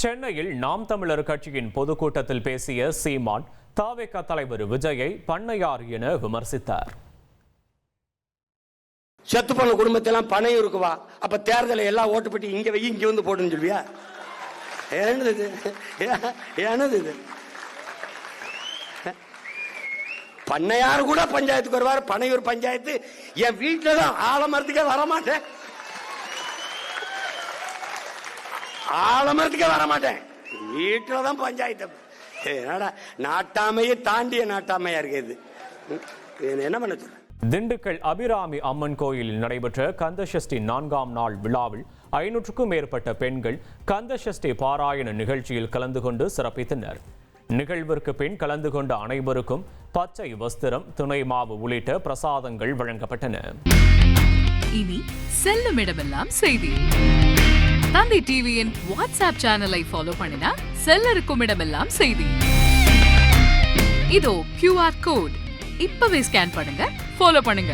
சென்னையில் நாம் தமிழர் கட்சியின் பொதுக்கூட்டத்தில் பேசிய சீமான் தாவேகா தலைவர் விஜயை பண்ணையார் என விமர்சித்தார். செத்து போன குடும்பத்தெல்லாம் பணம் இருக்குவா, அப்ப தேர்தலை எல்லாம் ஓட்டு பெட்டி இங்க வை இங்க வந்து போட்டுன்னு சொல்வியா? என்னது இது? பண்ணையார் கூட பஞ்சாயத்துக்கு வருவார், பனையூர் பஞ்சாயத்து என் வீட்டுல தான் ஆலமரத்துக்கே வரமாட்டேன், ஆலமரத்துக்கே வரமாட்டேன், வீட்டுலதான் பஞ்சாயத்து. நாட்டாமையை தாண்டிய நாட்டாமையா இருக்குது. என்ன பண்ண சொல்ற? திண்டுக்கல் அபிராமி அம்மன் கோயிலில் நடைபெற்ற கந்தசஷ்டி 4ஆம் நாள் விழாவில் 500க்கும் மேற்பட்ட பெண்கள் கந்தசஷ்டி பாராயண நிகழ்ச்சியில் கலந்து கொண்டு சிறப்பித்தனர். நிகழ்விற்கு பின் கலந்து கொண்ட அனைவருக்கும் பச்சை வஸ்திரம், துணை மாவு உள்ளிட்ட பிரசாதங்கள் வழங்கப்பட்டன. இனி செல்லும் இடமெல்லாம் செய்தி. தந்தி டிவியின் வாட்ஸ்அப் சேனலை ஃபாலோ பண்ணினா செல்ல இருக்கும் இடமெல்லாம் செய்தி. இதோ QR கோட் இப்பவே ஸ்கேன் பண்ணுங்க, ஃபாலோ பண்ணுங்க.